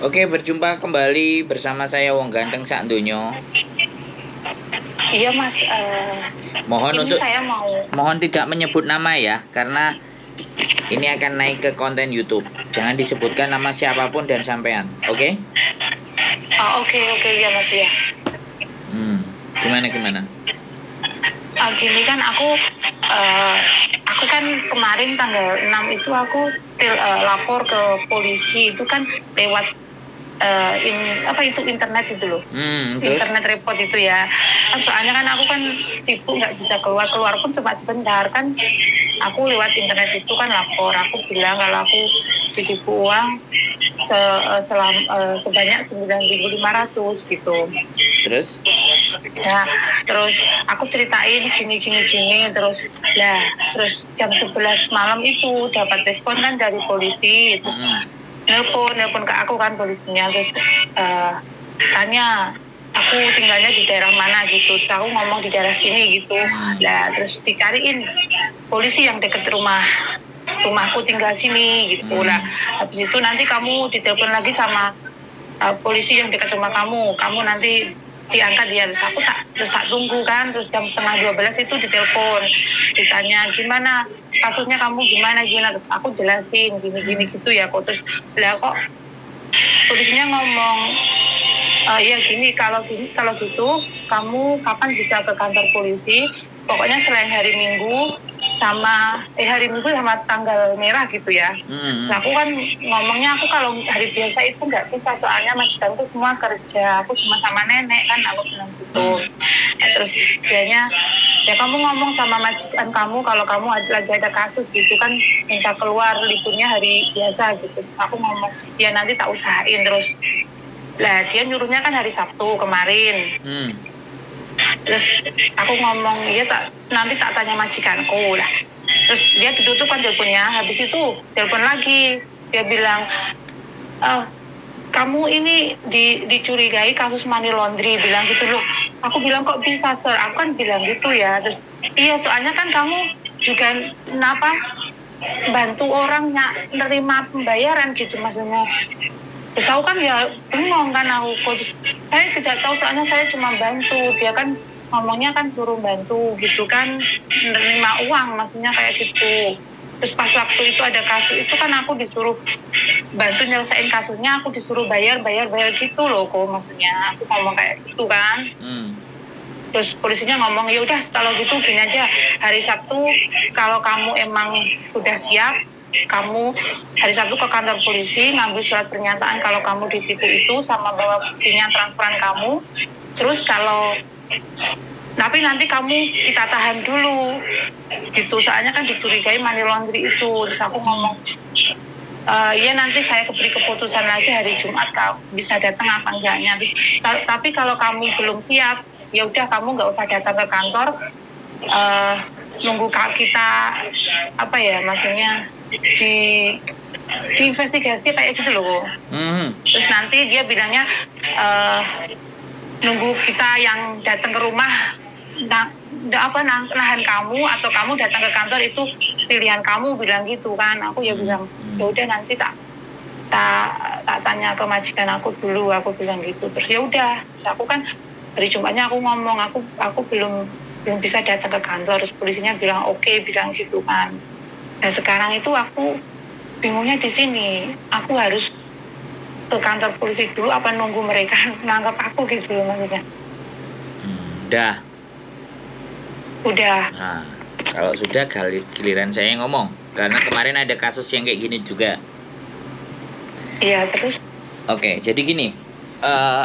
Oke, berjumpa kembali bersama saya Wong Ganteng Sak Donya. Iya Mas, Mohon ini untuk saya mau. mohon tidak menyebut nama ya, karena ini akan naik ke konten YouTube. Jangan disebutkan nama siapapun dan sampean, oke? Oke oke ya Mas ya. Gimana? Gini kan aku kan kemarin tanggal 6 itu aku lapor ke polisi itu kan lewat internet itu loh. Terus? Internet report itu ya. Soalnya kan aku kan sibuk nggak bisa keluar pun cuma sebentar kan. Aku lewat internet itu kan lapor. Aku bilang kalau aku ditipu uang sebanyak 9.500 gitu. Terus? Nah, terus aku ceritain gini terus jam 11 malam itu dapat respon kan dari polisi, terus nelpon ke aku kan polisinya, terus tanya aku tinggalnya di daerah mana gitu, terus aku ngomong di daerah sini gitu. Nah, terus dicariin polisi yang deket rumahku tinggal sini gitu. Nah, habis itu nanti kamu ditelepon lagi sama polisi yang dekat rumah kamu nanti diangkat dia. Terus tak tunggu kan, terus jam 11:30 itu ditelepon, ditanya gimana kasusnya, kamu gimana, terus aku jelasin gini gitu ya kok. Terus lah kok polisinya ngomong ya gini, kalau gitu kamu kapan bisa ke kantor polisi, pokoknya selain hari Minggu sama tanggal merah gitu ya. Terus aku kan ngomongnya, aku kalau hari biasa itu nggak bisa, soalnya majikanku semua kerja, aku cuma sama nenek kan, aku bilang gitu. Terus dianya, ya kamu ngomong sama majikan kamu kalau kamu lagi ada kasus gitu kan, minta keluar liburnya hari biasa gitu. Terus aku ngomong, ya nanti tak usahain. Terus lah dia nyuruhnya kan hari Sabtu kemarin. Terus aku ngomong, iya nanti tak tanya majikanku lah. Terus dia ditutup kan teleponnya. Habis itu telepon lagi, dia bilang, kamu ini dicurigai kasus money laundry, bilang gitu loh. Aku bilang, kok bisa sir? Aku kan bilang gitu ya. Terus iya, soalnya kan kamu juga bantu orang nerima pembayaran gitu maksudnya. Terus aku kan ya bingung kan, saya tidak tahu, soalnya saya cuma bantu, dia kan ngomongnya kan suruh bantu gitu kan, menerima uang maksudnya kayak gitu. Terus pas waktu itu ada kasus itu kan aku disuruh bantu nyelesain kasusnya, aku disuruh bayar gitu loh kok, maksudnya aku ngomong kayak gitu kan. Terus polisinya ngomong, ya udah kalau gitu gini aja, hari Sabtu kalau kamu emang sudah siap, kamu hari Sabtu ke kantor polisi ngambil surat pernyataan kalau kamu ditipu itu sama bawa buktinya transferan kamu. Terus tapi nanti kamu kita tahan dulu gitu, soalnya kan dicurigai money laundry itu. Terus aku ngomong, ya nanti saya beri keputusan lagi hari Jumat, kau bisa datang apa enggaknya. Terus, tapi kalau kamu belum siap, ya udah kamu nggak usah datang ke kantor, nunggu kita maksudnya diinvestigasi kayak gitu loh. Terus nanti dia bilangnya nunggu kita yang datang ke rumah nahan kamu, atau kamu datang ke kantor itu pilihan kamu, bilang gitu kan. Aku ya bilang, ya udah nanti tak tanya ke majikan aku dulu, aku bilang gitu. Terus ya udah, aku kan hari Jumatnya aku ngomong aku belum bisa datang ke kantor. Terus polisinya bilang oke, bilang gitu kan. Nah sekarang itu aku bingungnya di sini, aku harus ke kantor polisi dulu apa nunggu mereka nangkap aku gitu loh maksudnya. Udah. Nah, kalau sudah giliran saya yang ngomong, karena kemarin ada kasus yang kayak gini juga. Iya, terus? Oke, jadi gini,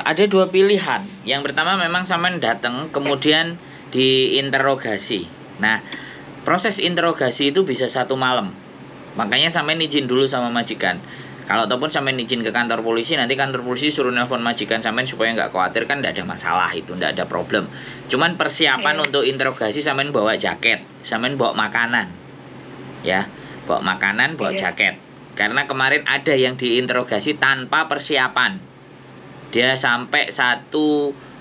ada dua pilihan. Yang pertama memang sampean datang kemudian diinterogasi. Nah, proses interogasi itu bisa 1 malam. Makanya sampean izin dulu sama majikan. Kalau ataupun sampean izin ke kantor polisi, nanti kantor polisi suruh nelpon majikan sampean supaya nggak khawatir, kan nggak ada masalah, itu nggak ada problem. Cuman persiapan untuk interogasi, sampean bawa jaket, sampean bawa makanan, ya, bawa makanan, bawa jaket. Karena kemarin ada yang diinterogasi tanpa persiapan, dia sampai 1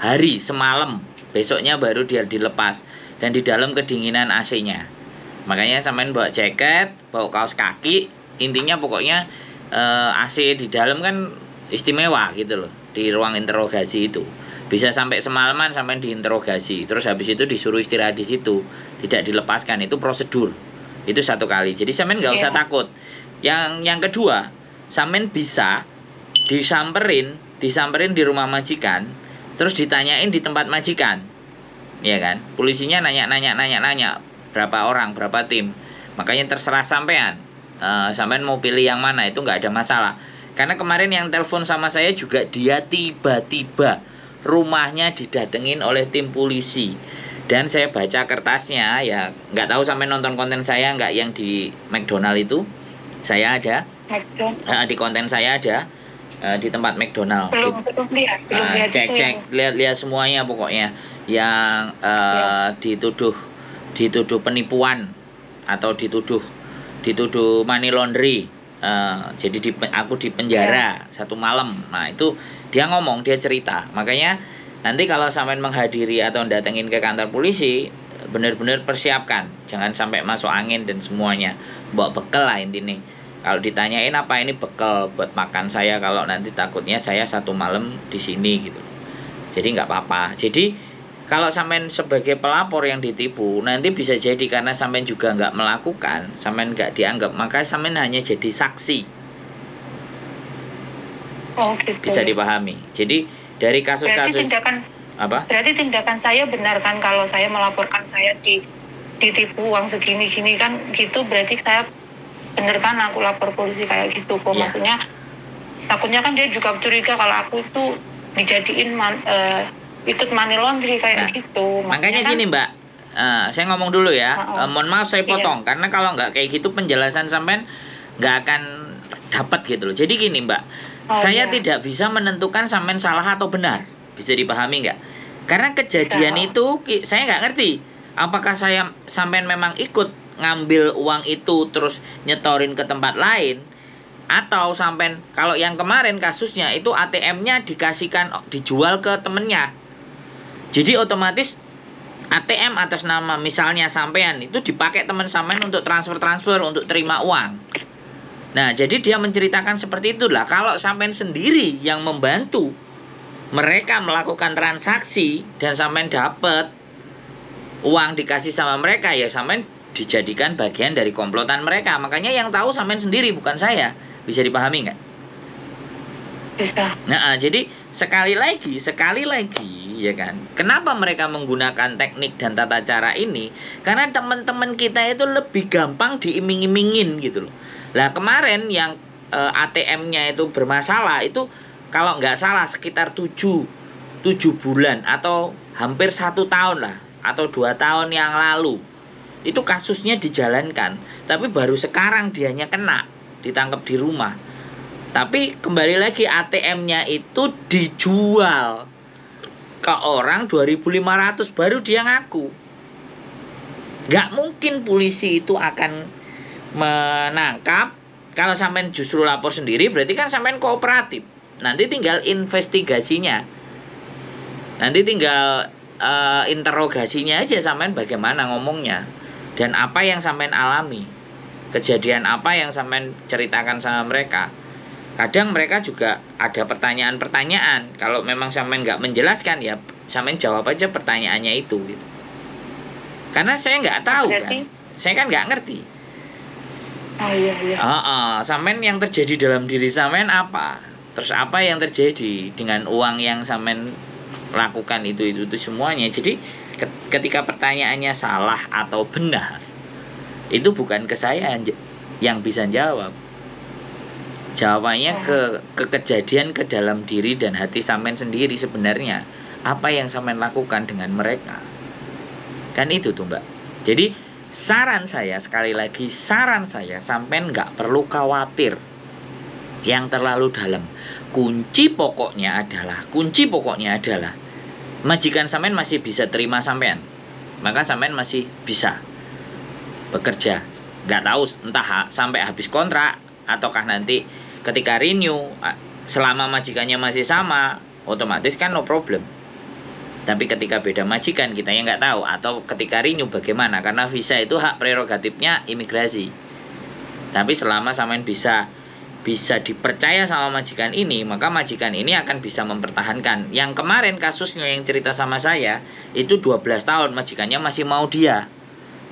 hari semalam, besoknya baru dia dilepas, dan di dalam kedinginan AC-nya. Makanya sampean bawa jaket, bawa kaos kaki, intinya pokoknya AC di dalam kan istimewa gitu loh di ruang interogasi itu. Bisa sampai semalaman sampai diinterogasi, terus habis itu disuruh istirahat di situ, tidak dilepaskan. Itu prosedur. Itu satu kali. Jadi sampean nggak usah takut. Yang kedua, sampean bisa disamperin di rumah majikan, terus ditanyain di tempat majikan. Ya kan? Polisinya nanya berapa orang, berapa tim. Makanya terserah sampean. Sampean mau pilih yang mana, itu nggak ada masalah. Karena kemarin yang telepon sama saya juga, dia tiba-tiba rumahnya didatengin oleh tim polisi. Dan saya baca kertasnya, ya nggak tahu sampai nonton konten saya nggak yang di McDonald itu. Saya ada di konten saya ada di tempat McDonald. Belum lihat. Cek lihat semuanya pokoknya yang dituduh penipuan atau dituduh money laundry. Jadi aku di penjara 1 malam. Nah itu dia ngomong, dia cerita. Makanya nanti kalau sampai menghadiri atau datengin ke kantor polisi, benar-benar persiapkan, jangan sampai masuk angin dan semuanya. Bawa bekal lah intinya. Kalau ditanyain apa, ini bekal buat makan saya kalau nanti takutnya saya 1 malam di sini gitu. Jadi nggak apa-apa. Jadi kalau sampean sebagai pelapor yang ditipu, nanti bisa jadi karena sampean juga nggak melakukan, sampean nggak dianggap, maka sampean hanya jadi saksi. Oh gitu. Bisa dipahami. Jadi dari kasus-kasus Berarti tindakan saya benar kan kalau saya melaporkan saya ditipu uang segini-gini kan gitu, berarti saya benar kan aku lapor polisi kayak gitu kok. Maksudnya takutnya kan dia juga curiga kalau aku itu dijadiin ikut money laundry kayak gitu. Makanya kan, gini Mbak, saya ngomong dulu ya. Mohon maaf saya potong karena kalau nggak kayak gitu penjelasan sampean nggak akan dapat gitu loh. Jadi gini Mbak, saya tidak bisa menentukan sampean salah atau benar. Bisa dipahami nggak? Karena kejadian itu saya nggak ngerti. Apakah sampean memang ikut ngambil uang itu terus nyetorin ke tempat lain, atau sampean kalau yang kemarin kasusnya itu ATM-nya dijual ke temennya. Jadi otomatis ATM atas nama misalnya sampean itu dipakai teman sampean untuk transfer untuk terima uang. Nah, jadi dia menceritakan seperti itulah. Kalau sampean sendiri yang membantu mereka melakukan transaksi dan sampean dapat uang dikasih sama mereka, ya sampean dijadikan bagian dari komplotan mereka. Makanya yang tahu sampean sendiri, bukan saya. Bisa dipahami nggak? Bisa. Nah, jadi sekali lagi ya kan, kenapa mereka menggunakan teknik dan tata cara ini? Karena teman-teman kita itu lebih gampang diiming-imingin gitu loh. Lah kemarin yang ATM-nya itu bermasalah itu kalau nggak salah sekitar 7 bulan atau hampir 1 tahun lah, atau 2 tahun yang lalu itu kasusnya dijalankan, tapi baru sekarang dianya kena, ditangkap di rumah. Tapi kembali lagi ATM-nya itu dijual ke orang 2.500 baru dia ngaku. Gak mungkin polisi itu akan menangkap kalau sampean justru lapor sendiri, berarti kan sampean kooperatif. Nanti tinggal investigasinya, nanti tinggal interogasinya aja sampean bagaimana ngomongnya dan apa yang sampean alami, kejadian apa yang sampean ceritakan sama mereka. Kadang mereka juga ada pertanyaan-pertanyaan. Kalau memang sampean nggak menjelaskan, ya sampean jawab aja pertanyaannya itu gitu. Karena saya nggak tahu kan, saya kan nggak ngerti. Oh iya. Sampean yang terjadi dalam diri sampean apa? Terus apa yang terjadi dengan uang yang sampean lakukan itu semuanya. Jadi ketika pertanyaannya salah atau benar, itu bukan ke saya yang bisa jawab. Jawabannya ke kejadian, ke dalam diri dan hati sampean sendiri sebenarnya. Apa yang sampean lakukan dengan mereka. Kan itu tuh Mbak. Jadi saran saya, sekali lagi saran saya, sampean nggak perlu khawatir yang terlalu dalam. Kunci pokoknya adalah majikan sampean masih bisa terima sampean, maka sampean masih bisa bekerja. Nggak tahu entah sampai habis kontrak ataukah nanti ketika renew, selama majikannya masih sama, otomatis kan no problem. Tapi ketika beda majikan, kita yang nggak tahu. Atau ketika renew bagaimana, karena visa itu hak prerogatifnya imigrasi. Tapi selama sampean bisa bisa dipercaya sama majikan ini, maka majikan ini akan bisa mempertahankan. Yang kemarin kasusnya yang cerita sama saya, itu 12 tahun majikannya masih mau dia.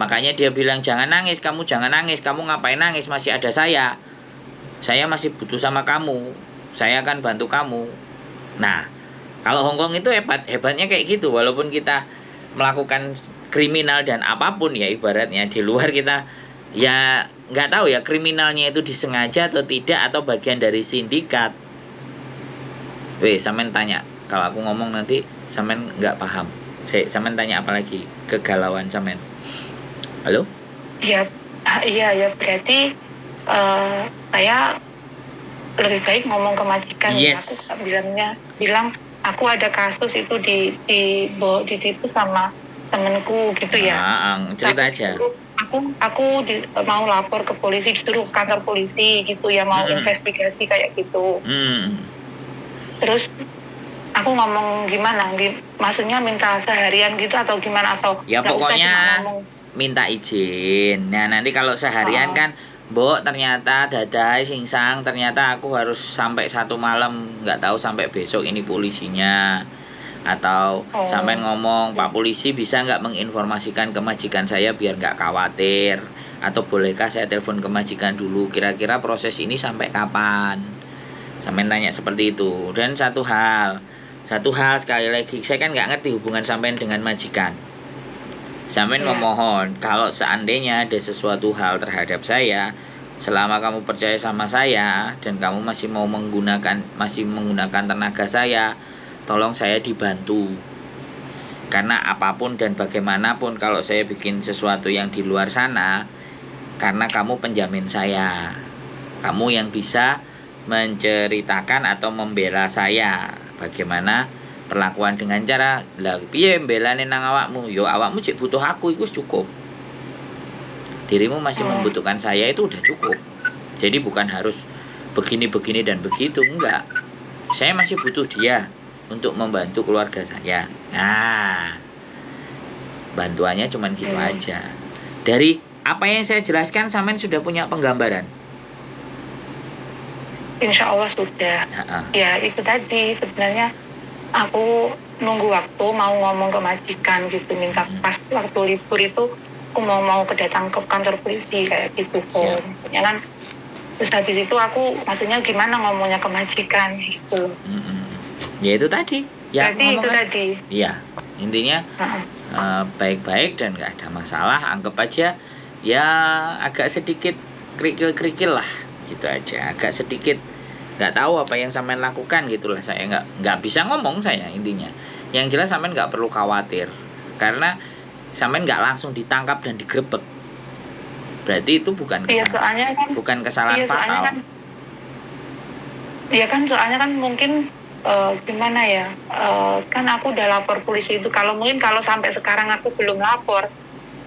Makanya dia bilang, jangan nangis, kamu jangan nangis, kamu ngapain nangis, masih ada saya masih butuh sama kamu, saya akan bantu kamu. Nah, kalau Hongkong itu hebatnya kayak gitu. Walaupun kita melakukan kriminal dan apapun ya, ibaratnya di luar kita ya nggak tahu ya kriminalnya itu disengaja atau tidak, atau bagian dari sindikat. Sampean tanya, kalau aku ngomong nanti sampean nggak paham. Sampean tanya apa lagi, kegalauan sampean. Halo? Ya, iya berarti saya lebih baik ngomong ke majikan. Yes. Aku bilang aku ada kasus itu ditipu sama temenku gitu ya. Cerita aja. Aku mau lapor ke polisi, disuruh kantor polisi gitu ya, mau investigasi kayak gitu. Terus aku ngomong gimana? Maksudnya minta seharian gitu atau gimana, atau ya pokoknya minta izin. Nah, nanti kalau seharian kan, Mbok ternyata dadai singsang, ternyata aku harus sampai 1 malam, nggak tahu sampai besok ini polisinya. Atau sampai ngomong, Pak Polisi bisa nggak menginformasikan ke majikan saya biar nggak khawatir, atau bolehkah saya telepon ke majikan dulu, kira-kira proses ini sampai kapan, sampai tanya seperti itu. Dan satu hal sekali lagi, saya kan nggak ngerti hubungan sampai dengan majikan. Sampai memohon, kalau seandainya ada sesuatu hal terhadap saya, selama kamu percaya sama saya dan kamu masih menggunakan tenaga saya, tolong saya dibantu. Karena apapun dan bagaimanapun kalau saya bikin sesuatu yang di luar sana, karena kamu penjamin saya, kamu yang bisa menceritakan atau membela saya bagaimana perlakuan dengan cara lah piye mbelane nang awakmu. Yo awakmu cek butuh aku itu cukup. Dirimu masih membutuhkan saya itu udah cukup. Jadi bukan harus begini dan begitu, enggak. Saya masih butuh dia untuk membantu keluarga saya. Nah, bantuannya cuman gitu aja. Dari apa yang saya jelaskan, sampean sudah punya penggambaran? Insya Allah sudah. Ya itu tadi, sebenarnya aku nunggu waktu mau ngomong ke majikan gitu, minta pas waktu libur itu aku mau datang ke kantor polisi kayak gitu kok. Ya kan. Terus habis itu aku maksudnya gimana ngomongnya ke majikan gitu. Ya itu tadi. Ya, berarti itu tadi. Iya, intinya baik-baik dan nggak ada masalah. Anggap aja ya agak sedikit kerikil-kerikil lah, gitu aja. Agak sedikit nggak tahu apa yang sampean lakukan gitulah. Saya nggak bisa ngomong saya intinya. Yang jelas sampean nggak perlu khawatir, karena sampean nggak langsung ditangkap dan digerebek. Berarti itu bukan kesalahan fatal. Soalnya kan mungkin gimana ya, kan aku udah lapor polisi itu. Kalau sampai sekarang aku belum lapor,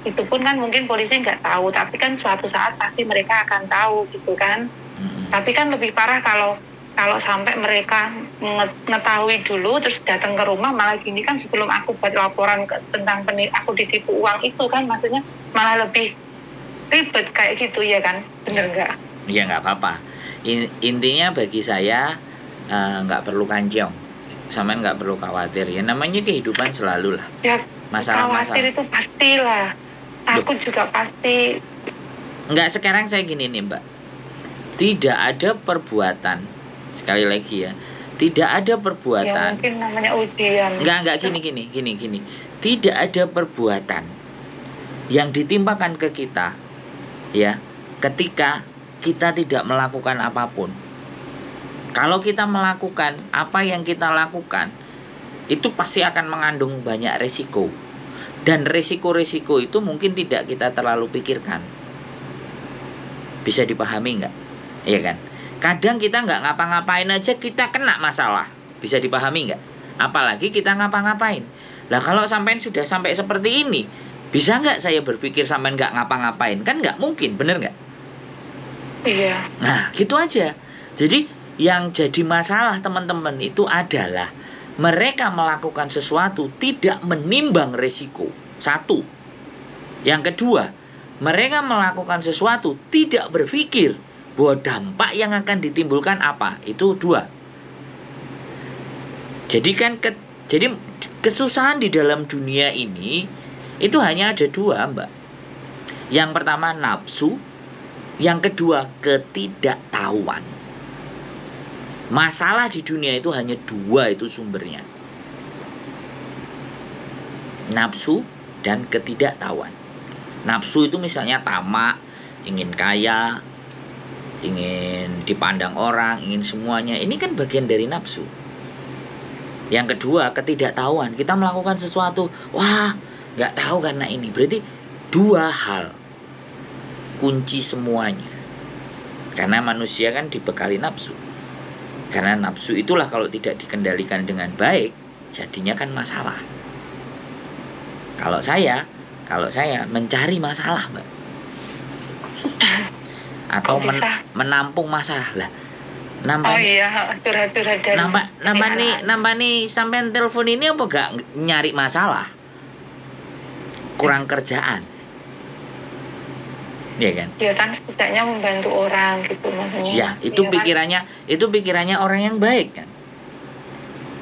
itu pun kan mungkin polisi nggak tahu, tapi kan suatu saat pasti mereka akan tahu gitu kan. Tapi kan lebih parah kalau sampai mereka mengetahui dulu terus datang ke rumah malah gini kan, sebelum aku buat laporan tentang aku ditipu uang itu kan, maksudnya malah lebih ribet kayak gitu ya kan, bener nggak? Ya nggak apa-apa. Intinya bagi saya nggak perlu kanjong, sampean nggak perlu khawatir. Ya namanya kehidupan selalu lah. Ya, masalah khawatir itu pastilah. Takut juga pasti. Nggak, sekarang saya gini nih Mbak. Tidak ada perbuatan, sekali lagi ya, tidak ada perbuatan. Ya mungkin namanya ujian. Nggak gini. Tidak ada perbuatan yang ditimpakan ke kita, ya, ketika kita tidak melakukan apapun. Kalau kita melakukan apa yang kita lakukan, itu pasti akan mengandung banyak resiko. Dan resiko-resiko itu mungkin tidak kita terlalu pikirkan. Bisa dipahami nggak? Iya kan? Kadang kita nggak ngapa-ngapain aja kita kena masalah. Bisa dipahami nggak? Apalagi kita ngapa-ngapain. Lah kalau sampean sudah sampai seperti ini, bisa nggak saya berpikir sampean nggak ngapa-ngapain? Kan nggak mungkin, bener nggak? Iya. Nah, gitu aja. Jadi yang jadi masalah teman-teman itu adalah mereka melakukan sesuatu tidak menimbang resiko. Satu. Yang kedua, mereka melakukan sesuatu tidak berpikir bahwa dampak yang akan ditimbulkan apa? Itu dua. Jadi kan jadi kesusahan di dalam dunia ini itu hanya ada dua, Mbak. Yang pertama nafsu, yang kedua ketidaktahuan. Masalah di dunia itu hanya dua, itu sumbernya. Nafsu dan ketidaktahuan. Nafsu itu misalnya tamak, ingin kaya, ingin dipandang orang, ingin semuanya. Ini kan bagian dari nafsu. Yang kedua ketidaktahuan. Kita melakukan sesuatu, wah nggak tahu karena ini. Berarti dua hal kunci semuanya. Karena manusia kan dibekali nafsu. Karena nafsu itulah kalau tidak dikendalikan dengan baik, jadinya kan masalah. Kalau saya mencari masalah, Mbak. Atau menampung masalah lah. Oh iya, curhat-curhat dari nampak nih sampean telepon ini apa gak nyari masalah? Kurang kerjaan. Iya kan? Ya kan setidaknya membantu orang gitu maksudnya. Ya, itu ya, pikirannya orang yang baik kan?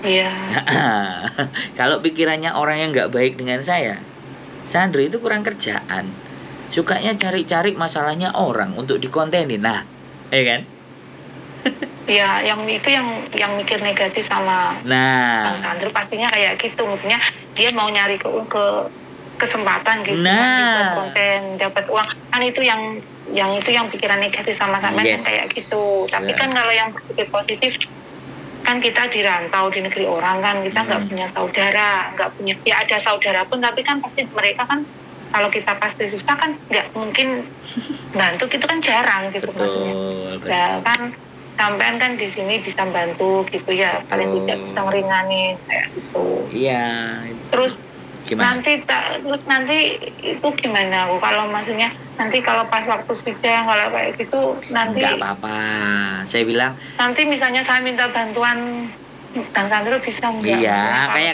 Iya. Kalau pikirannya orang yang nggak baik dengan saya, Sandro itu kurang kerjaan. Sukanya cari-cari masalahnya orang untuk dikontenin. Nah, ya kan? Iya, yang itu yang mikir negatif sama Bang Sandro pastinya kayak gitu. Maksudnya dia mau nyari ke kesempatan gitu, dapat konten, dapat uang. Kan itu yang pikiran negatif sama yes. Kan kayak gitu. Tapi kan kalau yang positif kan kita dirantau di negeri orang kan, kita nggak punya saudara, nggak punya, ya ada saudara pun tapi kan pasti mereka kan kalau kita pasti susah kan nggak mungkin bantu, gitu kan jarang gitu. Maksudnya. Nah kan sampean kan di sini bisa bantu gitu ya, paling tidak bisa ngeringanin kayak gitu. Iya. Terus gimana? nanti itu gimana kalau maksudnya nanti kalau pas waktu sidang kalau kayak gitu nanti nggak apa-apa, saya bilang nanti misalnya saya minta bantuan Bang Sandro bisa nggak? Iya, kayak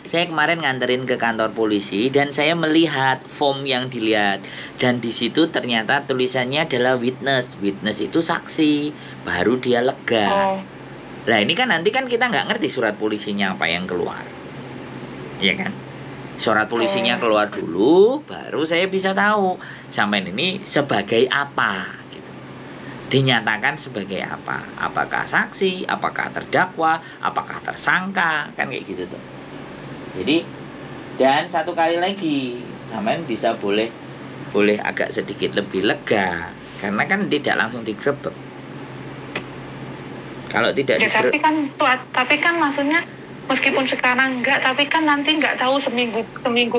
saya kemarin nganterin ke kantor polisi dan saya melihat form yang dilihat dan di situ ternyata tulisannya adalah witness itu saksi, baru dia lega. Lah ini kan nanti kan kita nggak ngerti surat polisinya apa yang keluar, iya kan? Surat polisinya keluar dulu, baru saya bisa tahu sampai ini sebagai apa. Dinyatakan sebagai apa? Apakah saksi, apakah terdakwa, apakah tersangka, kan kayak gitu tuh. Jadi dan satu kali lagi, sampean bisa boleh agak sedikit lebih lega karena kan tidak langsung digrebek. Kalau tidak digrebek. Tapi kan maksudnya meskipun sekarang enggak, tapi kan nanti enggak tahu seminggu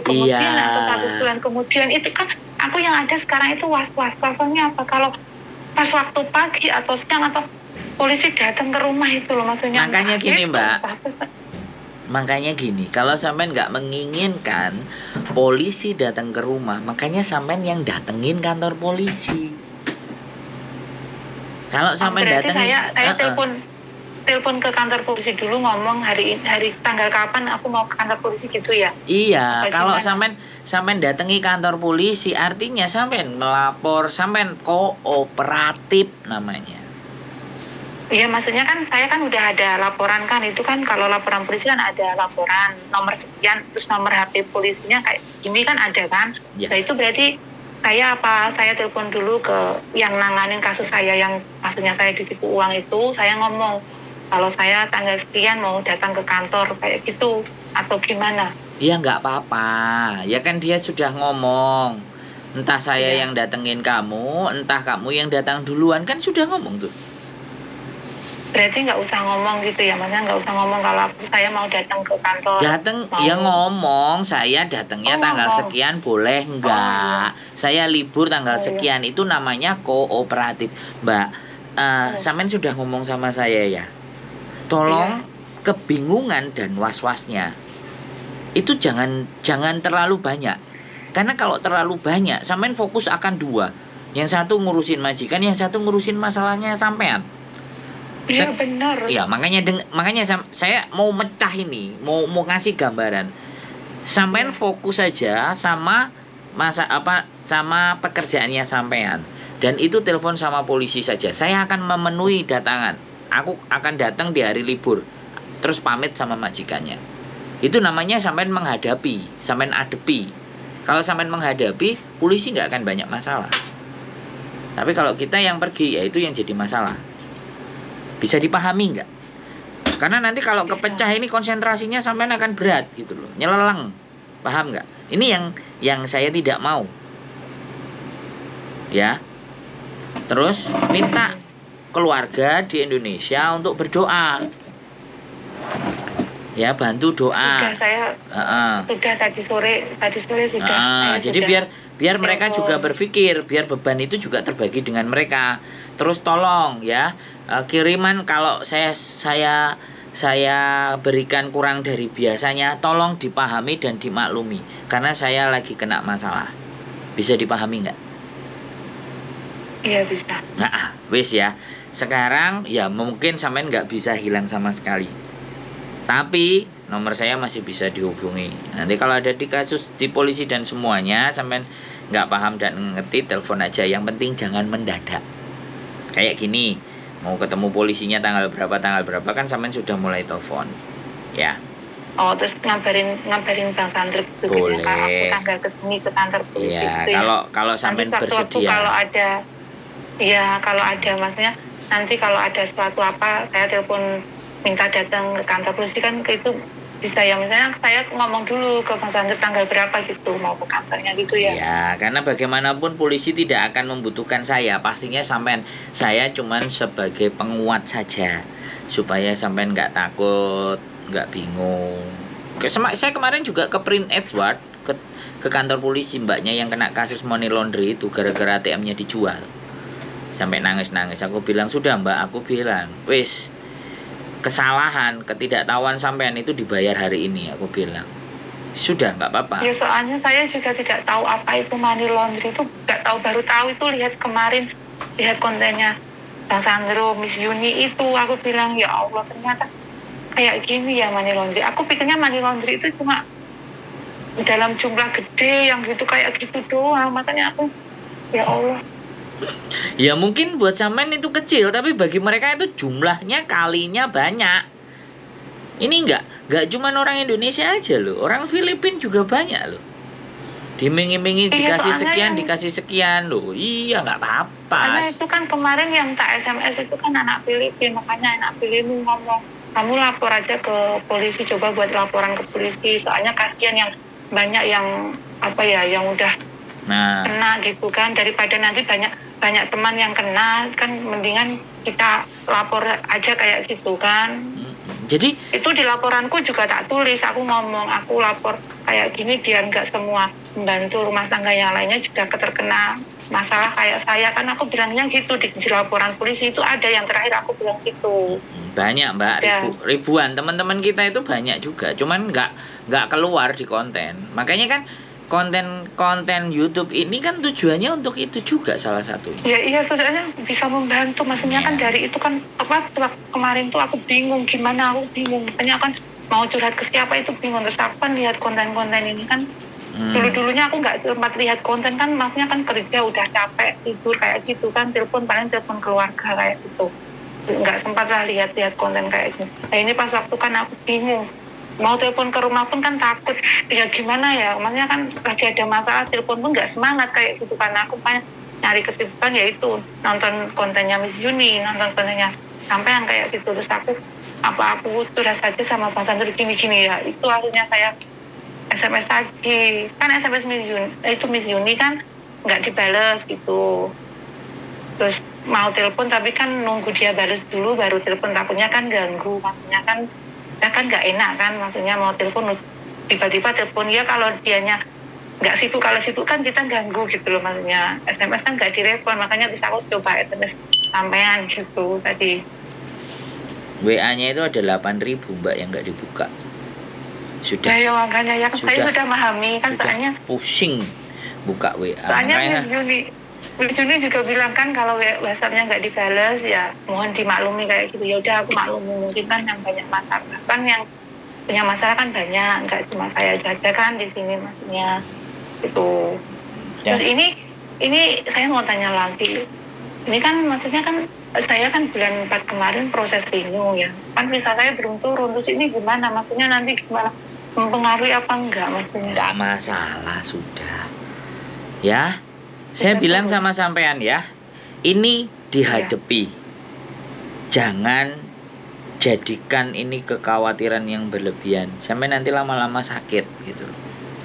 kemudian atau 1 bulan kemudian itu kan aku yang ada sekarang itu was-wasnya apa kalau pas waktu pagi atau siang atau polisi datang ke rumah itu loh maksudnya. Makanya gini Mbak, makanya gini, kalau sampean nggak menginginkan polisi datang ke rumah, makanya sampean yang datengin kantor polisi. Kalau sampean datengin, saya telepon ke kantor polisi dulu ngomong hari tanggal kapan aku mau ke kantor polisi gitu ya. Iya, kalau sampean datangi kantor polisi artinya sampean melapor, sampean kooperatif namanya. Iya, maksudnya kan saya kan udah ada laporan kan, itu kan kalau laporan polisi kan ada laporan nomor sekian terus nomor HP polisinya kayak gini kan ada kan. Ya. Nah itu berarti saya telepon dulu ke yang nanganin kasus saya yang maksudnya saya ditipu uang itu, saya ngomong kalau saya tanggal sekian mau datang ke kantor kayak gitu atau gimana? Iya nggak apa-apa, ya kan dia sudah ngomong. Entah saya yang datengin kamu, entah kamu yang datang duluan, kan sudah ngomong tuh. Berarti nggak usah ngomong gitu ya, maksudnya nggak usah ngomong kalau saya mau datang ke kantor. Ya ngomong, saya datangnya tanggal sekian boleh nggak? Saya libur tanggal sekian, itu namanya kooperatif, Mbak. Sampean sudah ngomong sama saya ya. Tolong kebingungan dan was-wasnya itu jangan terlalu banyak. Karena kalau terlalu banyak, sampean fokus akan dua. Yang satu ngurusin majikan, yang satu ngurusin masalahnya sampean. Iya benar. Ya makanya saya mau mecah ini, mau ngasih gambaran. Sampean fokus saja sama sama pekerjaannya sampean. Dan itu telepon sama polisi saja. Saya akan memenuhi datangan. Aku akan datang di hari libur. Terus pamit sama majikannya. Itu namanya sampean menghadapi, sampean adepi. Kalau sampean menghadapi, polisi nggak akan banyak masalah. Tapi kalau kita yang pergi, ya itu yang jadi masalah. Bisa dipahami nggak? Karena nanti kalau kepecah ini konsentrasinya sampean akan berat gitu loh, nyeleleng. Paham nggak? Ini yang saya tidak mau. Ya. Terus minta keluarga di Indonesia untuk berdoa. Ya, bantu doa. Sudah, saya sudah tadi sore sudah. Jadi sudah biar mereka juga berpikir, biar beban itu juga terbagi dengan mereka. Terus tolong ya, kiriman kalau saya berikan kurang dari biasanya, tolong dipahami dan dimaklumi karena saya lagi kena masalah. Bisa dipahami nggak? Iya bisa. Nah, wis ya. Sekarang ya mungkin sampean nggak bisa hilang sama sekali. Tapi nomor saya masih bisa dihubungi. Nanti kalau ada di kasus di polisi dan semuanya sampean nggak paham dan ngerti, telepon aja. Yang penting jangan mendadak. Kayak gini, mau ketemu polisinya tanggal berapa kan sampean sudah mulai telepon. Ya. Oh, terus ngabarin Bang Sandro gitu. Boleh. Aku tanggal kesini ke kantor polisi. Iya, gitu ya. kalau sampean Nanti bersedia. Kalau ada maksudnya nanti kalau ada sesuatu apa saya telepon minta datang ke kantor polisi kan itu bisa ya, misalnya saya ngomong dulu ke Bang Sandro tanggal berapa gitu mau ke kantornya gitu ya. Ya, karena bagaimanapun polisi tidak akan membutuhkan saya, pastinya sampean. Saya cuman sebagai penguat saja supaya sampean nggak takut, nggak bingung. Saya kemarin juga ke Prince Edward ke kantor polisi, mbaknya yang kena kasus money laundry itu gara-gara ATM-nya dijual. Sampai nangis-nangis. Aku bilang, sudah mbak, aku bilang wis, kesalahan ketidaktahuan sampean itu dibayar hari ini. Aku bilang sudah, nggak apa-apa. Ya soalnya saya juga tidak tahu apa itu money laundry, itu nggak tahu, baru tahu itu lihat kemarin, lihat kontennya Bang Sandro, Miss Yuni itu. Aku bilang ya Allah, ternyata kayak gini ya money laundry. Aku pikirnya money laundry itu cuma dalam jumlah gede yang gitu kayak gitu doang. Makanya aku ya Allah. Ya mungkin buat sampean itu kecil, tapi bagi mereka itu jumlahnya kalinya banyak. Ini nggak cuma orang Indonesia aja loh, orang Filipina juga banyak loh. Dimingi-mingi dikasih sekian loh. Iya, nggak apa-apa. Karena itu kan kemarin yang tak SMS itu kan anak Filipina, makanya anak Filipina ngomong, kamu lapor aja ke polisi, coba buat laporan ke polisi, soalnya kasihan yang banyak yang yang udah kena gitu kan, daripada nanti banyak teman yang kena, kan mendingan kita lapor aja kayak gitu kan. Jadi itu di laporanku juga tak tulis, aku ngomong aku lapor kayak gini biar nggak semua membantu rumah tangga yang lainnya juga terkena masalah kayak saya, kan aku bilangnya gitu di laporan polisi itu ada, yang terakhir aku bilang gitu. Banyak mbak, ribuan teman-teman kita itu banyak juga, cuman nggak keluar di konten. Makanya kan konten YouTube ini kan tujuannya untuk itu juga salah satunya. Ya iya, sebenarnya bisa membantu, maksudnya kan dari itu kan kemarin tuh aku bingung gimana, makanya kan mau curhat ke siapa itu bingung. Terus aku kan lihat konten-konten ini kan dulunya aku nggak sempat lihat konten kan, maksudnya kan kerja udah capek tidur kayak gitu kan, paling telepon keluarga kayak gitu, nggak sempat lah lihat konten kayak gitu. Nah ini pas waktu kan aku bingung, mau telepon ke rumah pun kan takut, ya gimana ya, maksudnya kan lagi ada masalah, telepon pun nggak semangat kayak gitu, karena aku pengen nyari kesibukan yaitu nonton kontennya Miss Yuni, nonton kontennya sampean kayak gitu. Terus aku sudah saja sama Bang Sandro gini ya, itu akhirnya saya SMS lagi, kan SMS Miss Yuni kan nggak dibales gitu. Terus mau telepon tapi kan nunggu dia bales dulu baru telepon, takutnya kan ganggu, maksudnya kan nggak enak kan, maksudnya mau telepon tiba-tiba telepon, ya kalau dianya nggak sibuk, kalau sibuk kan kita ganggu gitu loh, maksudnya SMS kan nggak direspon, makanya bisa aku coba SMS sampean gitu tadi. WA-nya itu ada 8.000 mbak yang nggak dibuka. Sudah. Ya makanya ya saya sudah memahami kan, soalnya pusing buka WA. Soalnya Miss Juni juga bilang kan kalau WhatsApp-nya nggak dibalas ya mohon dimaklumi kayak gitu. Ya udah aku maklumi, mungkin kan yang banyak masalah, kan yang punya masalah kan banyak, nggak cuma saya saja kan di sini, maksudnya itu. Terus ini ini saya mau tanya lagi. Ini kan maksudnya kan saya kan bulan 4 kemarin proses renew ya. Kan visa saya belum turun. Terus ini gimana? Maksudnya nanti gimana? Mempengaruhi apa enggak maksudnya? Enggak masalah, sudah. Ya, saya bilang sama sampean ya, ini dihadapi. Jangan jadikan ini kekhawatiran yang berlebihan. Sampai nanti lama-lama sakit gitu.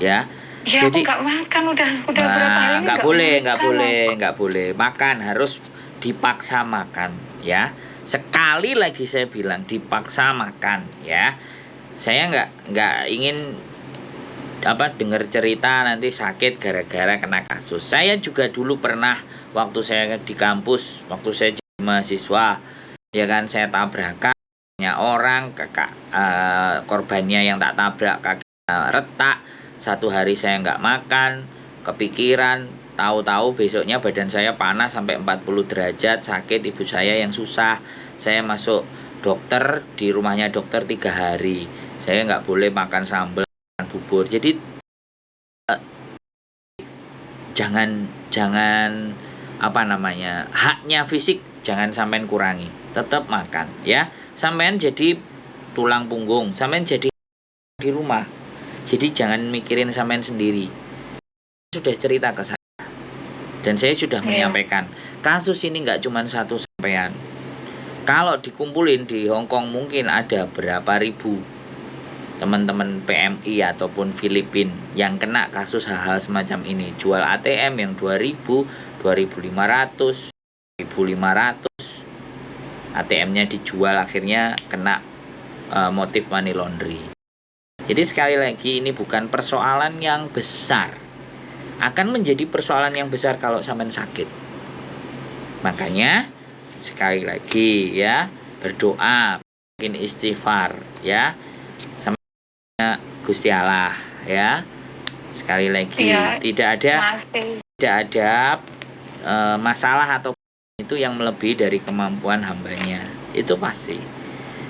Ya. Ya, Jadi aku nggak makan udah berapa hari nggak boleh makan, harus dipaksa makan ya. Sekali lagi saya bilang dipaksa makan ya. Saya nggak ingin dengar cerita nanti sakit gara-gara kena kasus. Saya juga dulu pernah waktu saya di kampus, waktu saya jadi mahasiswa ya kan, saya tabrakan orang korbannya yang tak tabrak kaki retak. 1 hari saya nggak makan, kepikiran, tahu-tahu besoknya badan saya panas sampai 40 derajat, sakit, ibu saya yang susah. Saya masuk dokter, di rumahnya dokter 3 hari. Saya nggak boleh makan sambal, makan bubur. Jadi jangan haknya fisik jangan sampean kurangi, tetap makan ya. Sampean jadi tulang punggung, sampean jadi di rumah. Jadi jangan mikirin sampean sendiri. Sudah cerita ke saya dan saya sudah menyampaikan kasus ini nggak cuma satu sampean. Kalau dikumpulin di Hongkong mungkin ada berapa ribu teman-teman PMI ataupun Filipin yang kena kasus hal-hal semacam ini. Jual ATM yang 2000, 2500, 1500. ATM-nya dijual, akhirnya kena motif money laundry. Jadi sekali lagi ini bukan persoalan yang besar. Akan menjadi persoalan yang besar kalau sampean sakit. Makanya sekali lagi ya, berdoa, bikin istighfar ya. Sama Gusti Allah ya. Sekali lagi tidak ada masalah atau itu yang melebihi dari kemampuan hambanya. Itu pasti.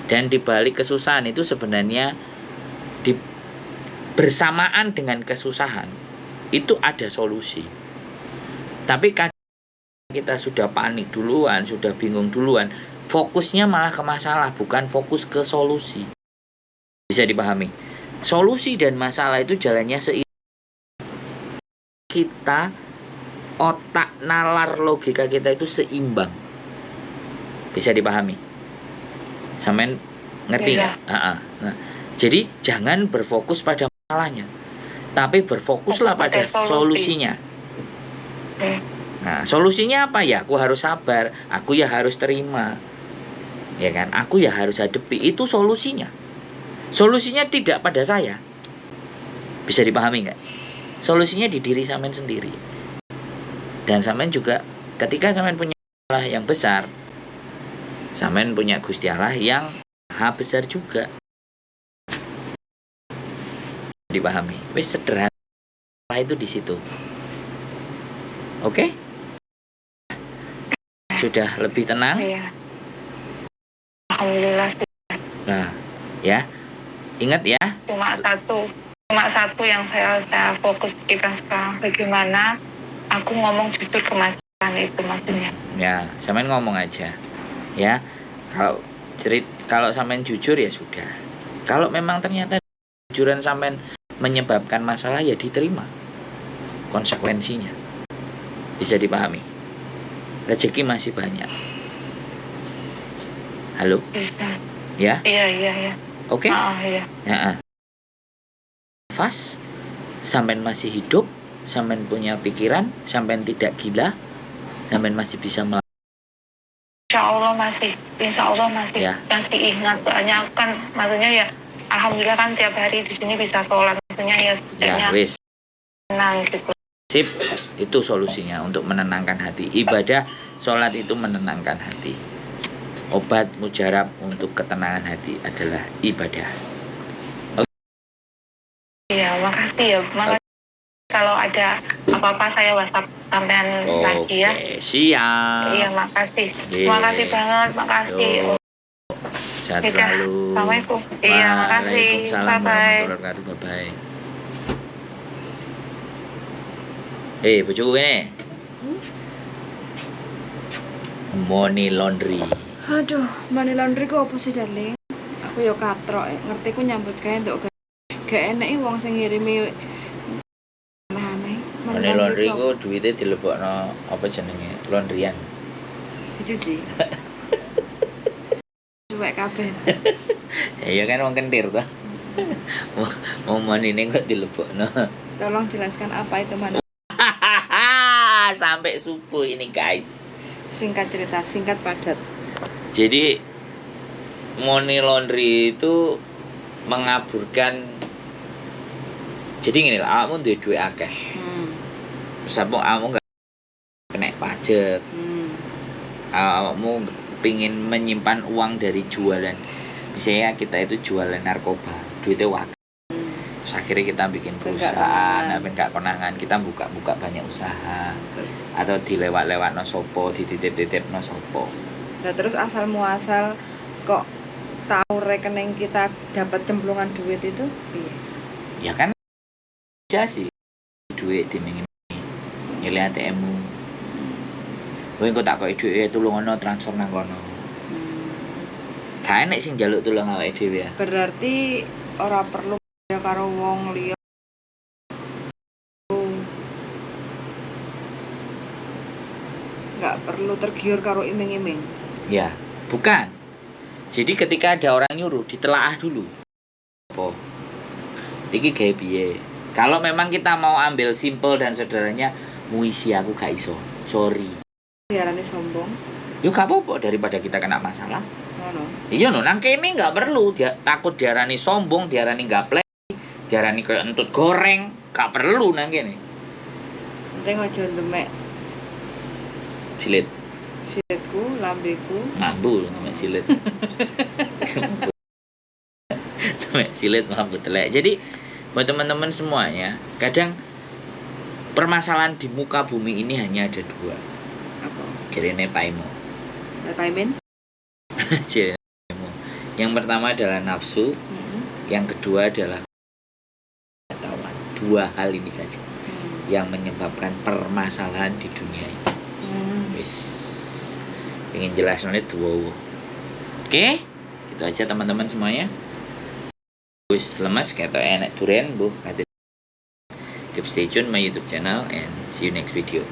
Dan dibalik kesusahan itu sebenarnya bersamaan dengan kesusahan itu ada solusi. Tapi kadang kita sudah panik duluan, sudah bingung duluan, fokusnya malah ke masalah, bukan fokus ke solusi. Bisa dipahami? Solusi dan masalah itu jalannya seiring. Kita otak, nalar, logika kita itu seimbang. Bisa dipahami? Sampean ngerti nggak? Nah, jadi jangan berfokus pada masalahnya, tapi berfokuslah pada solusinya. Nah, solusinya apa ya? Aku harus sabar, aku ya harus terima, ya kan? Aku ya harus hadapi. Itu solusinya. Solusinya tidak pada saya. Bisa dipahami nggak? Solusinya di diri sampean sendiri. Dan sampean juga ketika sampean punya masalah yang besar, sampean punya Gusti Allah yang maha besar juga. Dipahami. Wis sederhana itu di situ. Oke? Sudah lebih tenang? Iya. Alhamdulillah. Nah, ya. Ingat ya. Cuma satu yang saya fokus pikirkan sekarang, bagaimana aku ngomong jujur ke majikan itu maksudnya. Ya, sampean ngomong aja. Ya. Kalau sampean jujur ya sudah. Kalau memang ternyata jujuran sampean menyebabkan masalah ya diterima konsekuensinya. Bisa dipahami? Rezeki masih banyak. Halo? Bisa. Ya? Iya. Oke? Iya. Nafas, sampean masih hidup, sampean punya pikiran, sampean tidak gila, sampean masih bisa Insya Allah masih ya. Masih ingat, soalnya kan maksudnya ya alhamdulillah kan tiap hari di sini bisa sholat, maksudnya ya setidaknya wis. Tenang gitu. Sip, itu solusinya untuk menenangkan hati. Ibadah, sholat itu menenangkan hati. Obat mujarab untuk ketenangan hati adalah ibadah. Iya, makasih ya. Kalau ada apa-apa saya WhatsApp sampean lagi ya. Oke, siap. Iya, makasih. Makasih banget, makasih. Sehat selalu. Assalamualaikum. Iya, makasih. Waalaikumsalam warahmatullahi wabarakatuh. Bye-bye. Bojoku ini. Money laundry. Aduh, money laundry ku apa sih, Darling? Aku yo katrok, ngerti ku nyambut gawe nduk gak enek wong sing ngirimi aneh-aneh. Money laundry ku duwite dilebokno apa jenenge? Laundryan. Dicuci. Cuek kabeh. Ya kan wong kentir toh. Mau money-ne kok dilebokno. Tolong jelaskan apa itu money. Sampai subuh ini guys. Singkat cerita, singkat padat. Jadi money laundry itu mengaburkan. Jadi gini lah, kamu duwe duit akeh. Terus kamu gak kena pajak. Kamu pingin menyimpan uang dari jualan. Misalnya kita itu jualan narkoba, duitnya wakil. Terus akhirnya kita bikin perusahaan, gak konangan, kita buka banyak usaha. Atau dilewat-lewat no sopo, dititip-titip no sopo. Nah terus asal muasal kok tahu rekening kita dapat cemplungan duit itu? Iya. Ya kan aja sih duit dimingi nyilih ATM-mu. Kowe engko tak koki dhuwit tulungono transfer nang kono. Gak enek sing njaluk tulung awake dhewe ya. Berarti ora perlu ya karo wong liya. Nggak perlu tergiur karo iming-iming. Ya, bukan. Jadi ketika ada orang nyuruh ditelaah dulu. Apa? Iki gawe piye? Kalau memang kita mau ambil simple dan sederhananya, muisi aku gak iso. Sorry. Diarani sombong. Yo gak apa-apa daripada kita kena masalah. Ngono. Iya no, nang kene nggak perlu dia takut diarani sombong, diarani gaplek, diarani kayak entut goreng, gak perlu nang kene. Penting aja demek Silit, silitku, lambeku. mambul namanya silit. Namanya silit mambul telek. Jadi buat teman-teman semuanya, kadang permasalahan di muka bumi ini hanya ada dua. Apa? Jadi paimo. Paimin? Yang pertama adalah nafsu, yang kedua adalah pengetahuan. Dua hal ini saja yang menyebabkan permasalahan di dunia ini. Wis, ingin jelas nanti dua. Oke, gitu aja teman-teman semuanya. Wis lemas kayak enak duren, buh. Keep stay tune my YouTube channel and see you next video.